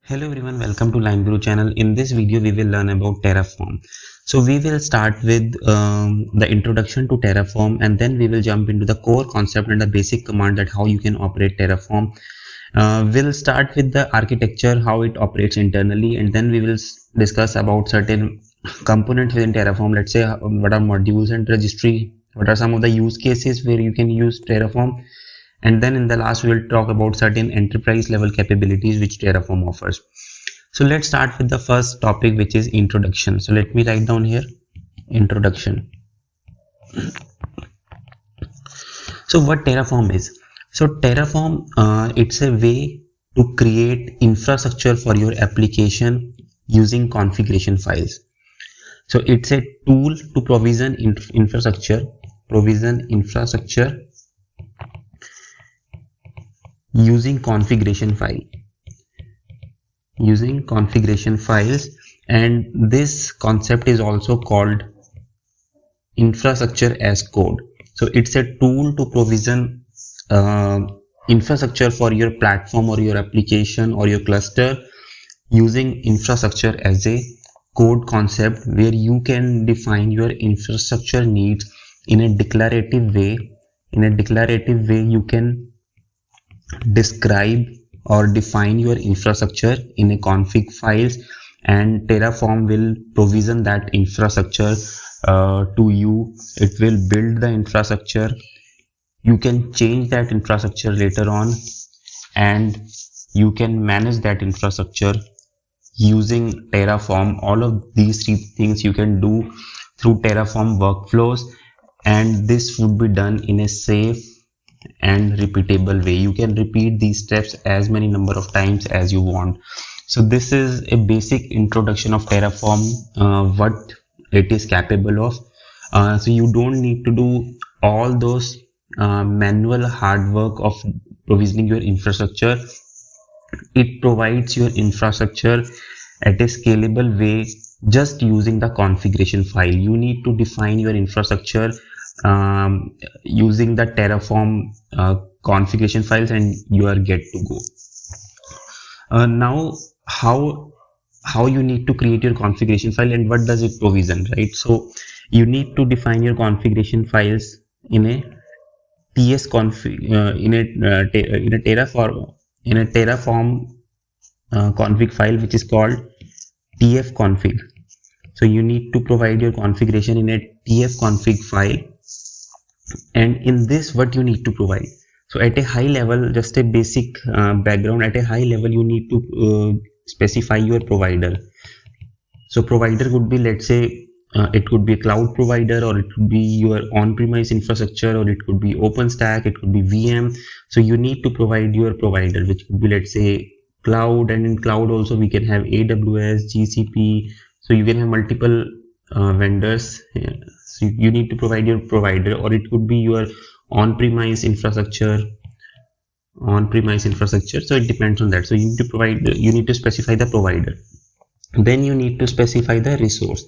Hello everyone, welcome to LimeGuru channel. In this video, we will learn about Terraform. So we will start with the introduction to Terraform, and then we will jump into the core concept and the basic command that how you can operate Terraform. We'll start with the architecture, how it operates internally, and then we will discuss about certain components within Terraform. Let's say what are modules and registry, what are some of the use cases where you can use Terraform. And then in the last we will talk about certain enterprise level capabilities which Terraform offers. So let's start with the first topic, which is introduction. So let me write down here introduction. So what Terraform is? So Terraform, it's a way to create infrastructure for your application using configuration files. So it's a tool to provision infrastructure using configuration files, and this concept is also called infrastructure as code. So it's a tool to provision infrastructure for your platform or your application or your cluster using infrastructure as a code concept, where you can define your infrastructure needs in a declarative way. You can describe or define your infrastructure in a config files, and Terraform will provision that infrastructure to you. It will build the infrastructure. You can change that infrastructure later on, and you can manage that infrastructure using Terraform. All of these three things you can do through Terraform workflows, and this would be done in a safe and repeatable way. You can repeat these steps as many number of times as you want. So this is a basic introduction of Terraform, what it is capable of. So you don't need to do all those manual hard work of provisioning your infrastructure. It provides your infrastructure at a scalable way just using the configuration file. You need to define your infrastructure using the Terraform configuration files, and you are good to go. Now how you need to create your configuration file and what does it provision, right? So you need to define your configuration files in a ts config in a Terraform config file, which is called tf config. So you need to provide your configuration in a tf config file, and in this what you need to provide. So at a high level, just a basic background, at a high level you need to specify your provider. So provider could be, let's say it could be a cloud provider, or it could be your on-premise infrastructure, or it could be OpenStack, it could be VM. So you need to provide your provider, which could be, let's say, cloud, and in cloud also we can have AWS, GCP. So you can have multiple vendors. So you need to provide your provider, or it could be your on-premise infrastructure. So it depends on that. So you need to specify the provider. Then you need to specify the resource.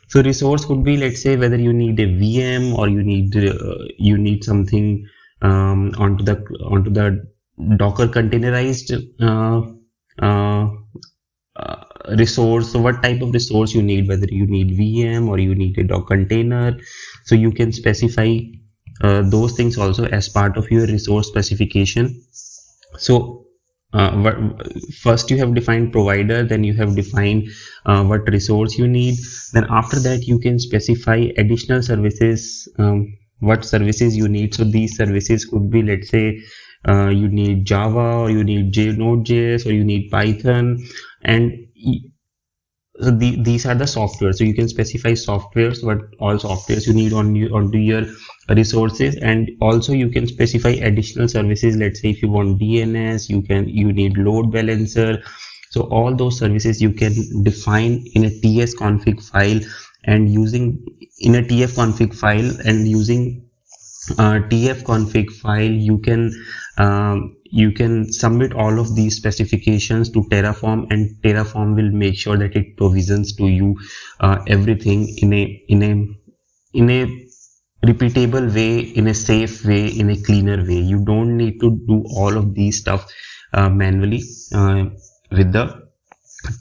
So resource could be, let's say, whether you need a VM, or you need something onto the Docker containerized resource. So what type of resource you need, whether you need VM or you need a Docker container. So you can specify those things also as part of your resource specification. So first you have defined provider, then you have defined what resource you need. Then after that you can specify additional services, what services you need. So these services could be, let's say, you need Java, or you need Node.js, or you need Python, and so these are the software. So you can specify softwares, what all softwares you need onto your resources, and also you can specify additional services. Let's say if you want DNS, you need load balancer. So all those services you can define in a ts config file, and using tf config file you can submit all of these specifications to Terraform, and Terraform will make sure that it provisions to you everything in a repeatable way, in a safe way, in a cleaner way. You don't need to do all of these stuff manually with the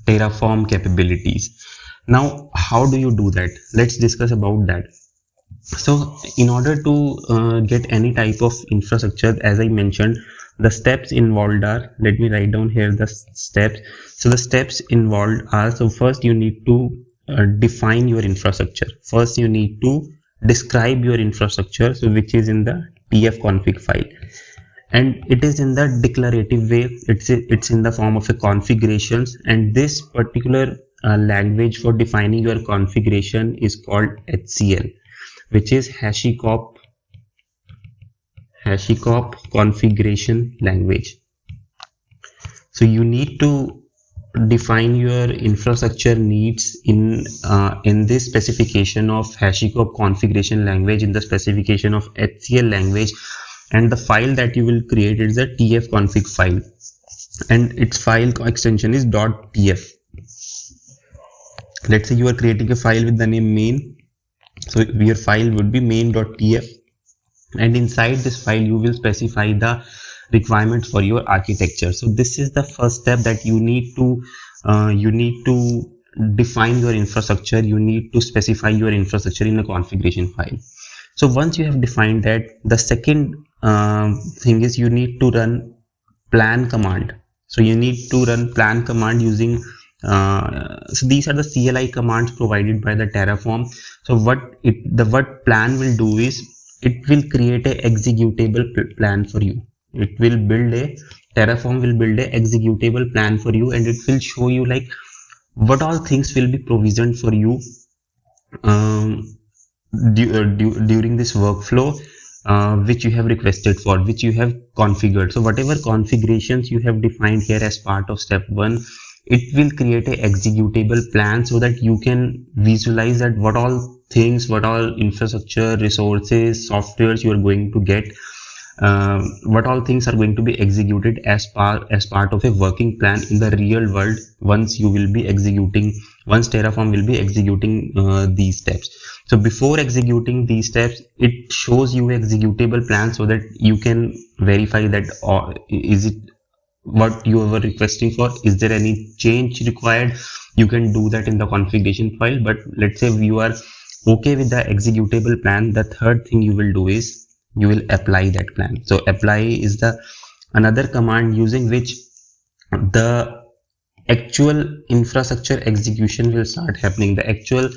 Terraform capabilities. Now, how do you do that? Let's discuss about that. So in order to get any type of infrastructure, as I mentioned, the steps involved are, let me write down here the steps. So the steps involved are, so first you need to define your infrastructure. First you need to describe your infrastructure, so which is in the tf-config file, and it is in the declarative way. It's in the form of a configurations, and this particular language for defining your configuration is called HCL, which is Hashicorp configuration language. So you need to define your infrastructure needs in this specification of Hashicorp configuration language, in the specification of HCL language, and the file that you will create is a tf-config file, and its file extension is .tf. Let's say you are creating a file with the name main, so your file would be main.tf, and inside this file you will specify the requirements for your architecture. So this is the first step, that you need to define your infrastructure. You need to specify your infrastructure in a configuration file. So once you have defined that, the second thing is you need to run plan command. So you need to run plan command using so these are the CLI commands provided by the Terraform. So what plan will do is, it will create a executable plan for you. It will build a Terraform will build a executable plan for you, and it will show you like what all things will be provisioned for you during this workflow, which you have requested for, which you have configured. So whatever configurations you have defined here as part of step 1, it will create a executable plan, so that you can visualize that what all things, what all infrastructure, resources, softwares you are going to get, what all things are going to be executed as part of a working plan in the real world, once Terraform will be executing these steps. So before executing these steps, it shows you an executable plan, so that you can verify that is it what you were requesting for, is there any change required. You can do that in the configuration file. But let's say you are okay with the executable plan, the third thing you will do is you will apply that plan. So apply is the another command using which the actual infrastructure execution will start happening, the actual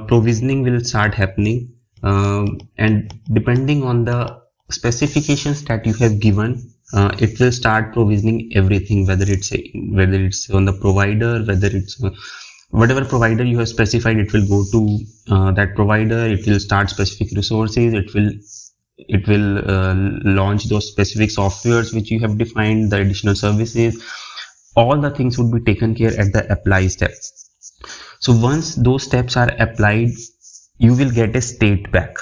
provisioning will start happening, and depending on the specifications that you have given, it will start provisioning everything, whether it's on the provider, whether it's whatever provider you have specified, it will go to that provider. It will start specific resources. It will launch those specific softwares which you have defined, the additional services. All the things would be taken care at the apply step. So once those steps are applied, you will get a state back.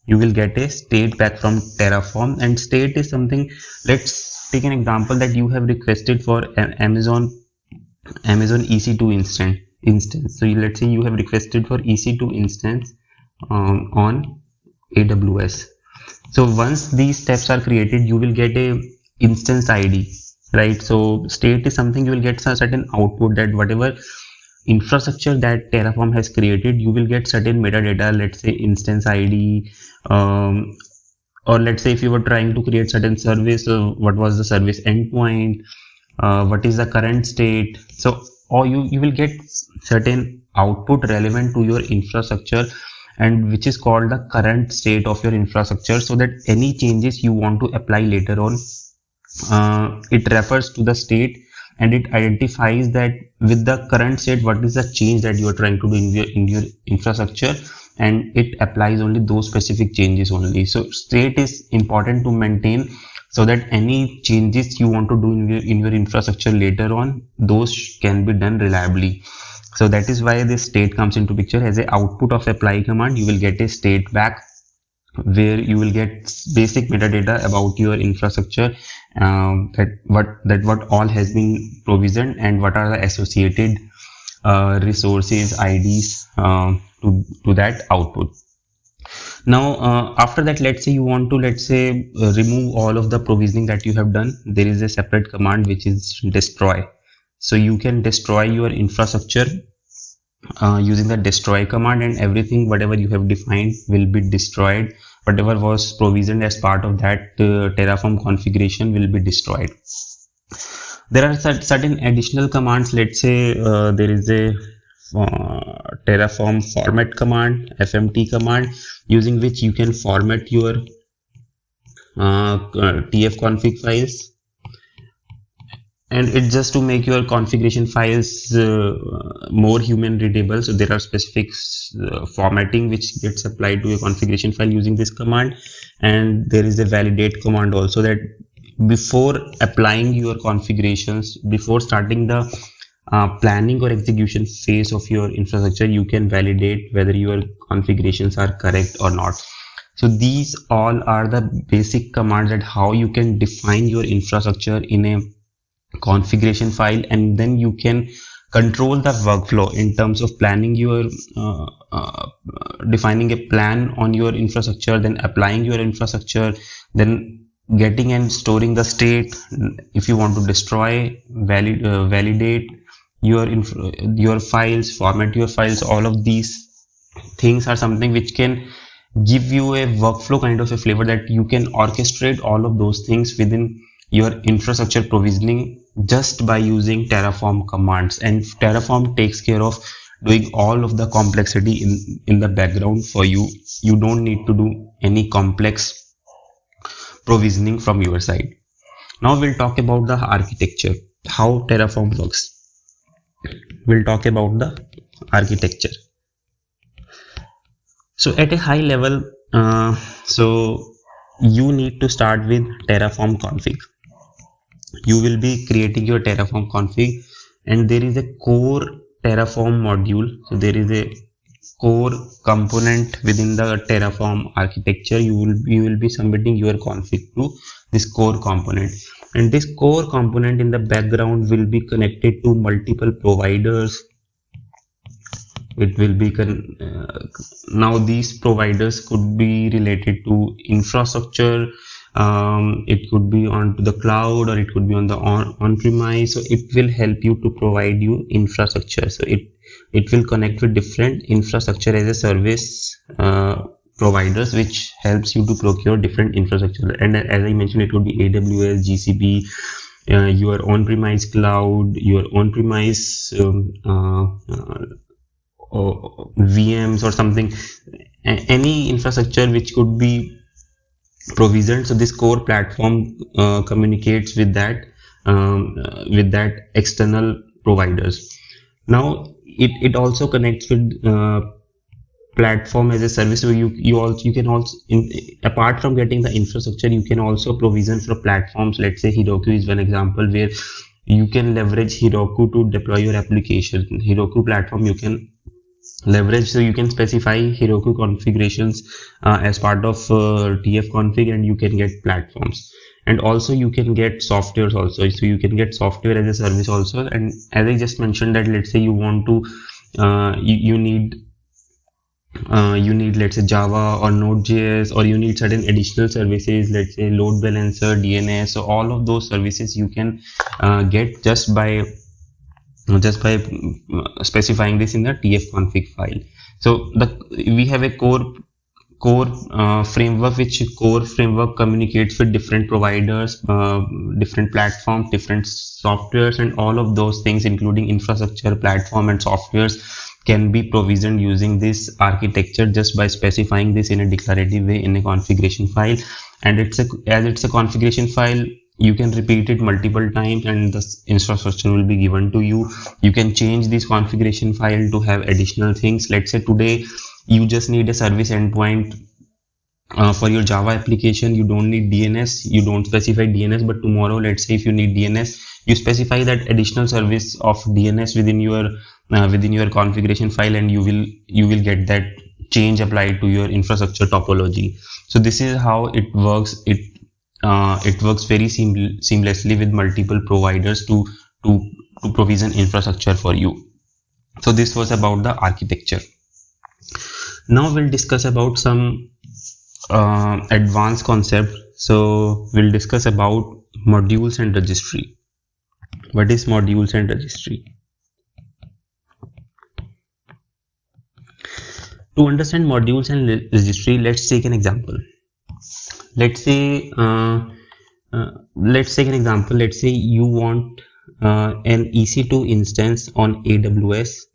You will get a state back from Terraform, and state is something. Let's take an example that you have requested for an Amazon EC2 instance. So let's say you have requested for EC2 instance on AWS. So once these steps are created, you will get a instance ID, right? So state is something you will get a certain output, that whatever infrastructure that Terraform has created, you will get certain metadata, let's say instance ID, or let's say if you were trying to create certain service, what was the service endpoint, what is the current state. So or you will get certain output relevant to your infrastructure, and which is called the current state of your infrastructure, so that any changes you want to apply later on, it refers to the state, and it identifies that with the current state what is the change that you are trying to do in your infrastructure, and it applies only those specific changes only. So state is important to maintain, so that any changes you want to do in your infrastructure later on, those can be done reliably. So that is why this state comes into picture. As a output of apply command, you will get a state back, where you will get basic metadata about your infrastructure, that what all has been provisioned, and what are the associated resources IDs to that output. Now after that, let's say you want to remove all of the provisioning that you have done. There is a separate command which is destroy. So you can destroy your infrastructure using the destroy command, and everything whatever you have defined will be destroyed. Whatever was provisioned as part of that Terraform configuration will be destroyed. There are certain additional commands. Let's say there is a Terraform format command, FMT command, using which you can format your TF config files, and it's just to make your configuration files more human readable. So there are specific formatting which gets applied to a configuration file using this command. And there is a validate command also, that before applying your configurations, before starting the planning or execution phase of your infrastructure, you can validate whether your configurations are correct or not. So these all are the basic commands that how you can define your infrastructure in a configuration file, and then you can control the workflow in terms of planning your defining a plan on your infrastructure, then applying your infrastructure, then getting and storing the state. If you want to destroy, validate your files, format your files, all of these things are something which can give you a workflow kind of a flavor, that you can orchestrate all of those things within your infrastructure provisioning just by using Terraform commands. And Terraform takes care of doing all of the complexity in the background for you. You don't need to do any complex provisioning from your side. Now we'll talk about the architecture, how Terraform works. We'll talk about the architecture. So at a high level, so you need to start with Terraform config. You will be creating your Terraform config, and there is a core Terraform module. So there is a core component within the Terraform architecture. You will be submitting your config to this core component, and this core component in the background will be connected to multiple providers. It will be now these providers could be related to infrastructure. It could be onto the cloud, or it could be on the on-premise. So it will help you to provide you infrastructure. So it will connect with different infrastructure as a service providers, which helps you to procure different infrastructure. And as I mentioned, it could be AWS, GCP, your on-premise cloud, your on-premise VMs or something, any infrastructure which could be provisioned. So this core platform communicates with that external providers. Now it also connects with platform as a service. So you can also apart from getting the infrastructure, you can also provision for platforms. Let's say Heroku is one example where you can leverage Heroku to deploy your application. Heroku platform you can leverage, so you can specify Heroku configurations as part of TF config, and you can get platforms. And also you can get softwares also. So you can get software as a service also. And as I just mentioned, that let's say you want to you need let's say Java or Node.js, or you need certain additional services, let's say load balancer, DNS. So all of those services you can get just by specifying this in the TF config file. So we have a core framework, which core framework communicates with different providers, different platforms, different softwares, and all of those things, including infrastructure, platform, and softwares, can be provisioned using this architecture just by specifying this in a declarative way in a configuration file. And as it's a configuration file, you can repeat it multiple times, and the infrastructure will be given to you. You can change this configuration file to have additional things. Let's say today you just need a service endpoint for your Java application. You don't need DNS, you don't specify DNS, but tomorrow, let's say if you need DNS, you specify that additional service of DNS within your configuration file, and you will get that change applied to your infrastructure topology. So this is how it works. It works very seamlessly with multiple providers to provision infrastructure for you. So this was about the architecture. Now we'll discuss about some advanced concept. So we'll discuss about modules and registry. What is modules and registry? To understand modules and registry, let's take an example. Let's say let's take an example. Let's say you want an EC2 instance on AWS.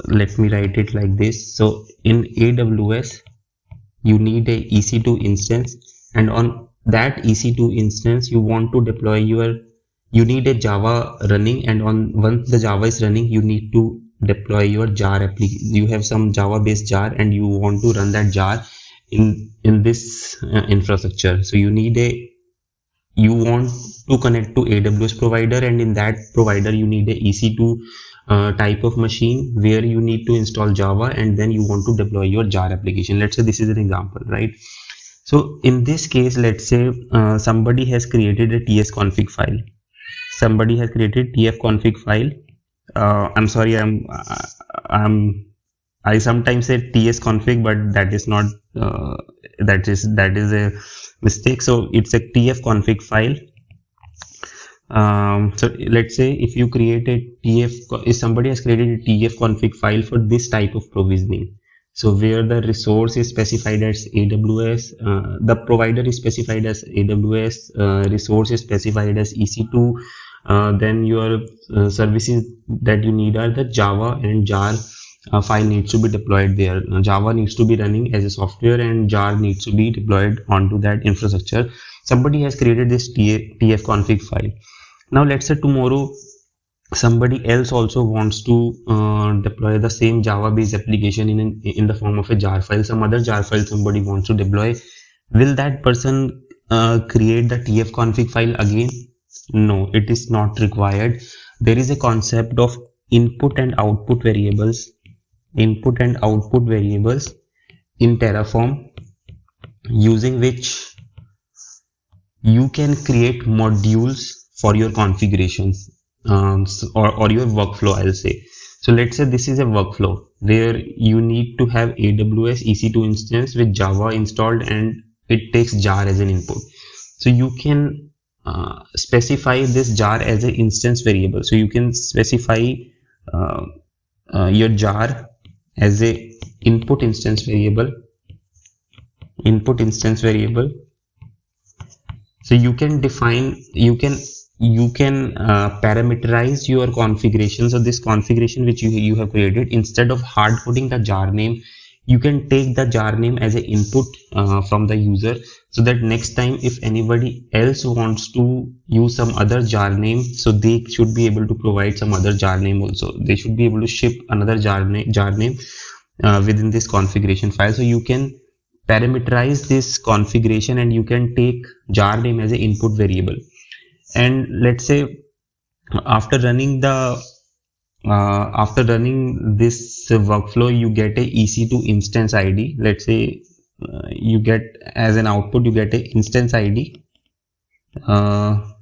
Let me write it like this. So in AWS, you need a EC2 instance, and on that EC2 instance, you want to deploy you need a Java running, and once the Java is running, you need to deploy your jar application. You have some Java based jar and you want to run that jar in this infrastructure. So you want to connect to AWS provider, and in that provider you need a EC2 type of machine where you need to install Java, and then you want to deploy your jar application. Let's say this is an example, right? So in this case, let's say somebody has created a tsconfig file. Somebody has created tfconfig file. I'm sorry, I sometimes say tsconfig, but that is not that is a mistake. So it's a tfconfig file. So let's say if you create a if somebody has created a tfconfig file for this type of provisioning, so where the resource is specified as AWS, the provider is specified as AWS, resource is specified as EC2, then your services that you need are the Java and jar file needs to be deployed there. Java needs to be running as a software and jar needs to be deployed onto that infrastructure. Somebody has created this tfconfig file. Now let's say tomorrow somebody else also wants to deploy the same Java based application in the form of a jar file, some other jar file somebody wants to deploy. Will that person create the tfconfig file again? No, it is not required. There is a concept of input and output variables in Terraform, using which you can create modules for your configurations or your workflow, I'll say. So let's say this is a workflow where you need to have AWS EC2 instance with Java installed and it takes jar as an input. So you can specify this jar as an instance variable. So you can specify your jar as a input instance variable. So you can define, you can parameterize your configuration. So this configuration which you have created, instead of hard coding the jar name, you can take the jar name as an input from the user, so that next time if anybody else wants to use some other jar name, so they should be able to provide some other jar name also. They should be able to ship another jar name within this configuration file. So you can parameterize this configuration and you can take jar name as an input variable. And let's say after running this workflow, you get a EC2 instance ID. Let's say you get as an output, you get a instance ID,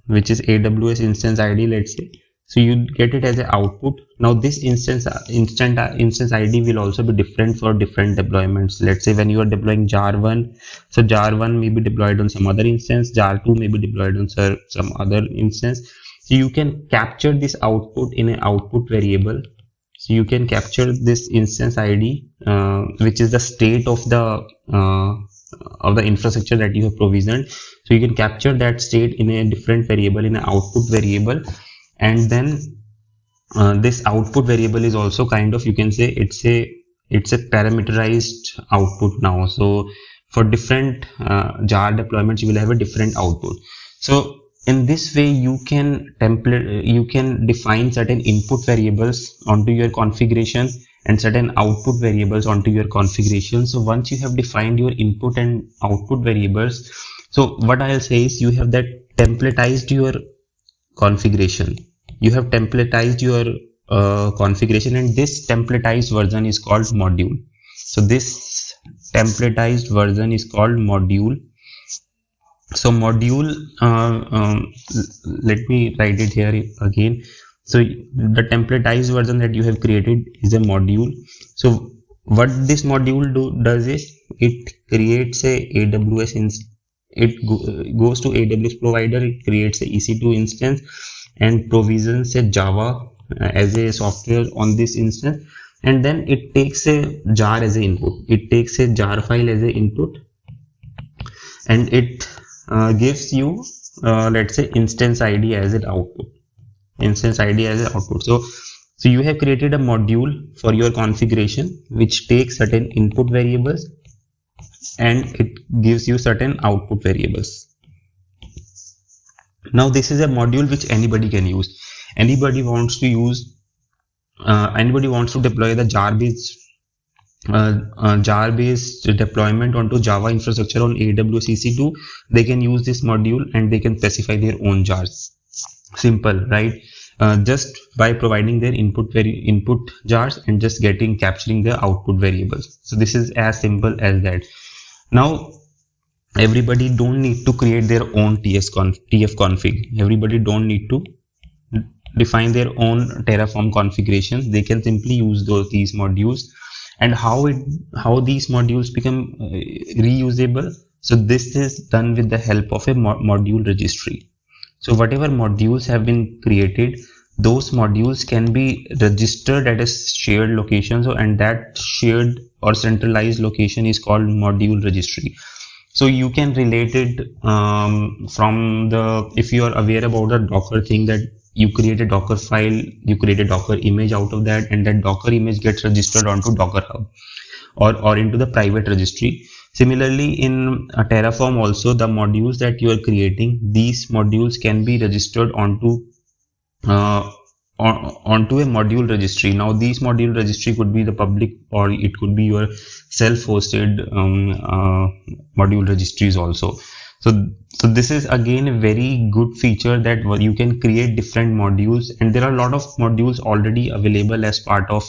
which is AWS instance ID, let's say. So you get it as an output. Now this instance ID will also be different for different deployments. Let's say when you are deploying jar 1, so jar 1 may be deployed on some other instance, jar 2 may be deployed on some other instance. So you can capture this output in an output variable. So you can capture this instance ID, which is the state of the infrastructure that you have provisioned. So you can capture that state in a different variable, in an output variable. And then this output variable is also kind of, you can say it's a parameterized output now. So for different jar deployments, you will have a different output. So in this way, you can define certain input variables onto your configuration and certain output variables onto your configuration. So once you have defined your input and output variables, so what I'll say is you have that templatized your configuration. You have templatized your configuration, and this templatized version is called module. So this templatized version is called module. So module, let me write it here again. So the templatized version that you have created is a module. So what this module does is it creates a it goes to AWS provider, it creates a EC2 instance and provisions a Java as a software on this instance, and then it takes a jar as an input. It takes a jar file as an input, and it gives you let's say instance ID as an output. So you have created a module for your configuration which takes certain input variables and it gives you certain output variables. Now this is a module which anybody can use. Anybody wants to deploy the jar-based deployment onto Java infrastructure on AWS EC2. They can use this module and they can specify their own jars. Simple, right? Just by providing their input jars and just capturing the output variables. So this is as simple as that. Now everybody don't need to create their own TF config. Everybody don't need to define their own Terraform configurations. They can simply use these modules. And how these modules become reusable? So this is done with the help of a module registry. So whatever modules have been created, those modules can be registered at a shared location. So, and that shared or centralized location is called module registry. So you can relate it from if you are aware about the Docker thing, that you create a Docker file, you create a Docker image out of that, and that Docker image gets registered onto Docker Hub or into the private registry. Similarly, in Terraform also, the modules that you are creating, these modules can be registered onto a module registry. Now these module registry could be the public, or it could be your self-hosted module registries also. So this is again a very good feature that you can create different modules, and there are a lot of modules already available as part of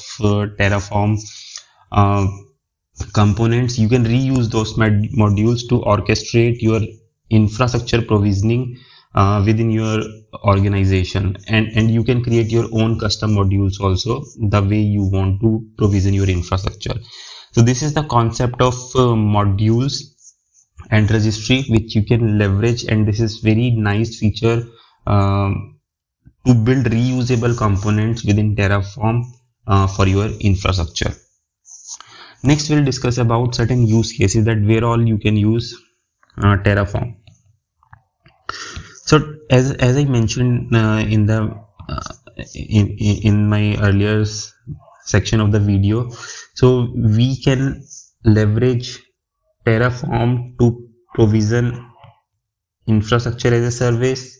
Terraform components. You can reuse those modules to orchestrate your infrastructure provisioning within your organization, and you can create your own custom modules also the way you want to provision your infrastructure. So this is the concept of modules and registry which you can leverage, and this is very nice feature to build reusable components within Terraform for your infrastructure. Next, we'll discuss about certain use cases that where all you can use Terraform. So as I mentioned in my earlier section of the video, so we can leverage Terraform to provision infrastructure as a service,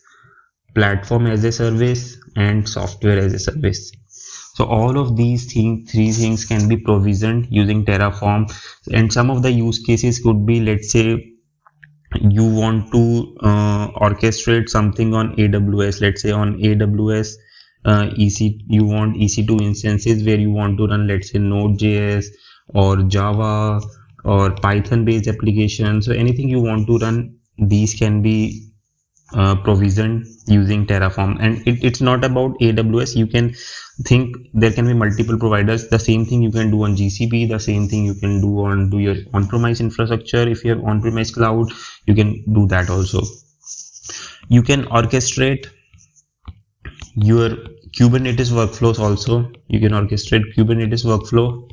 platform as a service, and software as a service. So all of these three things can be provisioned using Terraform, and some of the use cases could be, let's say you want to orchestrate something on AWS. Let's say on AWS you want EC2 instances where you want to run, let's say, Node.js or Java or Python based applications. So anything you want to run, these can be provisioned using Terraform. And it's not about AWS. You can think there can be multiple providers. The same thing you can do on GCP, the same thing you can do on your on-premise infrastructure. If you have on-premise cloud, you can do that also. You can orchestrate your Kubernetes workflows also. You can orchestrate Kubernetes workflow,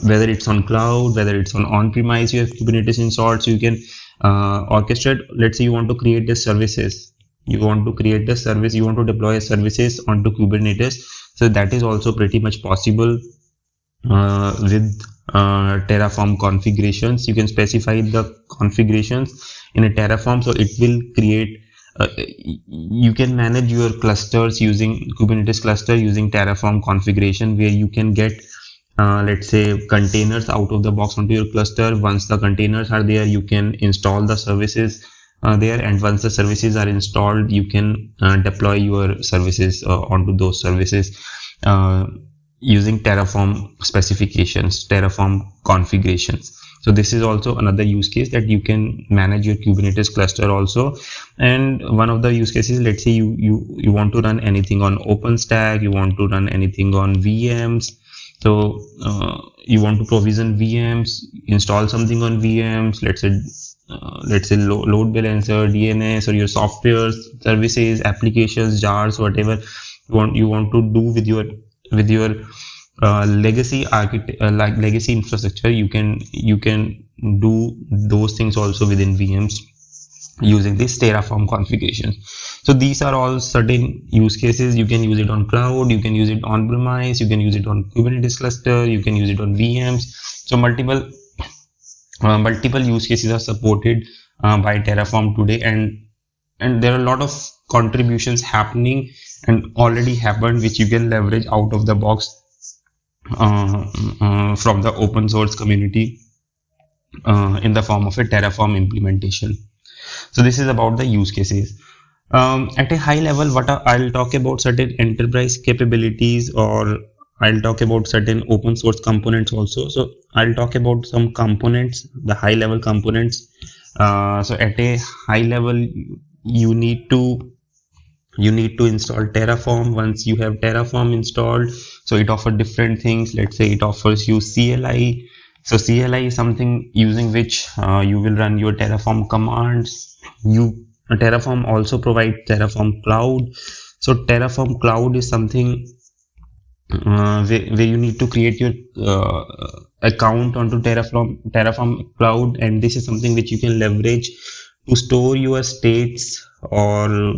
whether it's on cloud, whether it's on-premise, you have Kubernetes installed. So you can orchestrate. Let's say you want to create the services. You want to create the service. You want to deploy services onto Kubernetes. So that is also pretty much possible with Terraform configurations. You can specify the configurations in a Terraform, so it will create. You can manage your clusters using Kubernetes cluster using Terraform configuration, where you can get let's say containers out of the box onto your cluster. Once the containers are there, you can install the services there, and once the services are installed, you can deploy your services onto those services using Terraform specifications, Terraform configurations. So this is also another use case that you can manage your Kubernetes cluster also. And one of the use cases, let's say you want to run anything on OpenStack, you want to run anything on VMs. So you want to provision VMs, install something on VMs, let's say load balancer, DNS, or your software services, applications, jars, whatever you want to do with your legacy like legacy infrastructure. You can do those things also within VMs using this Terraform configuration. So these are all certain use cases. You can use it on cloud, you can use it on premise, you can use it on Kubernetes cluster, you can use it on VMs. So multiple use cases are supported by Terraform today, and there are a lot of contributions happening and already happened which you can leverage out of the box from the open source community in the form of a Terraform implementation. So this is about the use cases. At a high level, I'll talk about certain enterprise capabilities, or I'll talk about certain open source components also. So I'll talk about some components, the high level components. So at a high level, you need to install Terraform. Once you have Terraform installed, so it offers different things. Let's say it offers you CLI. So CLI is something using which you will run your Terraform commands. Terraform also provides Terraform Cloud. So Terraform Cloud is something where you need to create your account onto Terraform Cloud, and this is something which you can leverage to store your states or to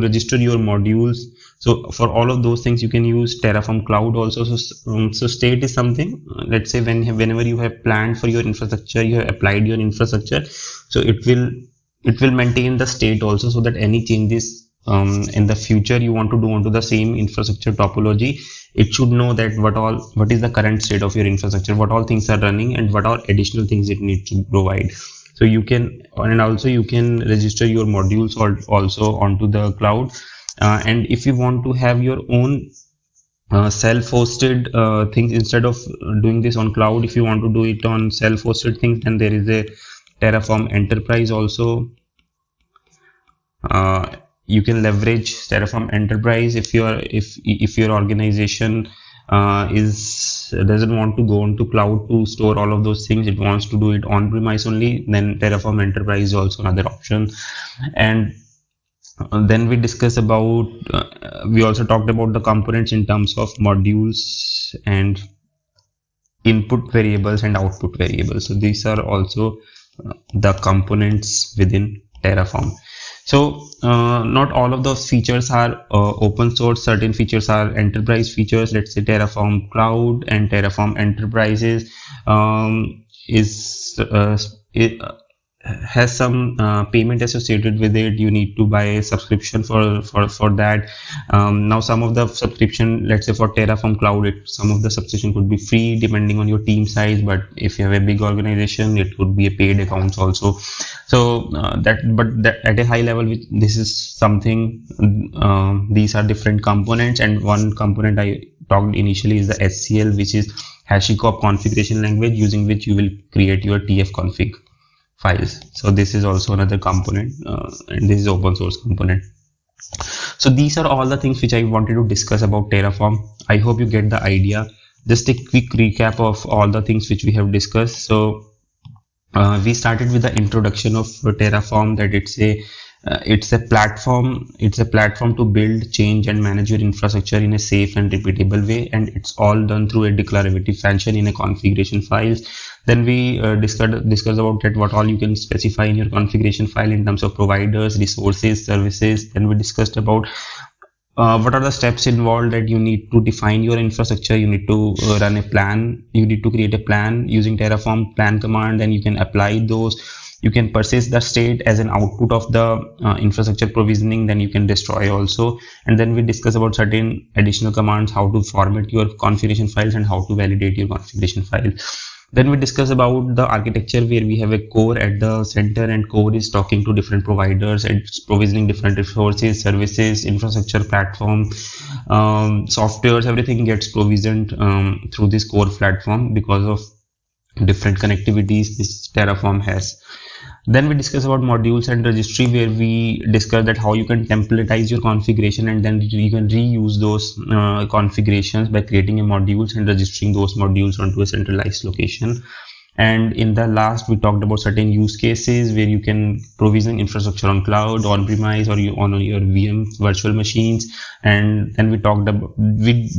register your modules. So for all of those things, you can use Terraform Cloud also. So state is something, let's say whenever you have planned for your infrastructure, you have applied your infrastructure, so it will maintain the state also, so that any changes in the future you want to do onto the same infrastructure topology, it should know that what is the current state of your infrastructure, what all things are running, and what all additional things it needs to provide. So you can register your modules also onto the cloud. And if you want to have your own self-hosted things, instead of doing this on cloud, if you want to do it on self-hosted things, then there is a Terraform Enterprise also. You can leverage Terraform Enterprise if your organization doesn't want to go onto cloud to store all of those things, it wants to do it on premise only, then Terraform Enterprise is also another option. And then we discuss about we also talked about the components in terms of modules and input variables and output variables. So these are also the components within Terraform. So not all of those features are open source. Certain features are enterprise features. Let's say Terraform Cloud and Terraform Enterprises has some payment associated with it. You need to buy a subscription for that. Now some of the subscription, let's say for Terraform Cloud, some of the subscription could be free depending on your team size, but if you have a big organization, it could be a paid accounts also. So that at a high level, this is something, these are different components, and one component I talked initially is the HCL, which is Hashicorp configuration language, using which you will create your tfconfig files. So this is also another component, and this is open source component. So these are all the things which I wanted to discuss about Terraform. I hope you get the idea. Just a quick recap of all the things which we have discussed. So we started with the introduction of Terraform, that it's a platform to build, change, and manage your infrastructure in a safe and repeatable way, and it's all done through a declarative fashion in a configuration files. Then we discussed about that what all you can specify in your configuration file in terms of providers, resources, services. Then we discussed about what are the steps involved, that you need to define your infrastructure, you need to run a plan, you need to create a plan using Terraform plan command, then you can apply those. You can persist the state as an output of the infrastructure provisioning, then you can destroy also. And then we discuss about certain additional commands, how to format your configuration files and how to validate your configuration files. Then we discuss about the architecture, where we have a core at the center, and core is talking to different providers, it's provisioning different resources, services, infrastructure, platform, softwares, everything gets provisioned through this core platform because of different connectivities this Terraform has. Then we discuss about modules and registry, where we discuss that how you can templatize your configuration and then you can reuse those configurations by creating a modules and registering those modules onto a centralized location. And in the last, we talked about certain use cases where you can provision infrastructure on cloud, on premise, or on your VM virtual machines. And then we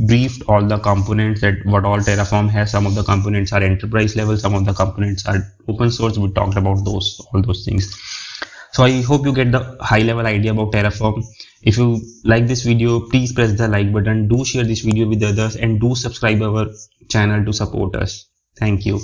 briefed all the components, that what all Terraform has. Some of the components are enterprise level, some of the components are open source. We talked about all those things. So I hope you get the high level idea about Terraform. If you like this video, please press the like button, do share this video with others, and do subscribe our channel to support us. Thank you.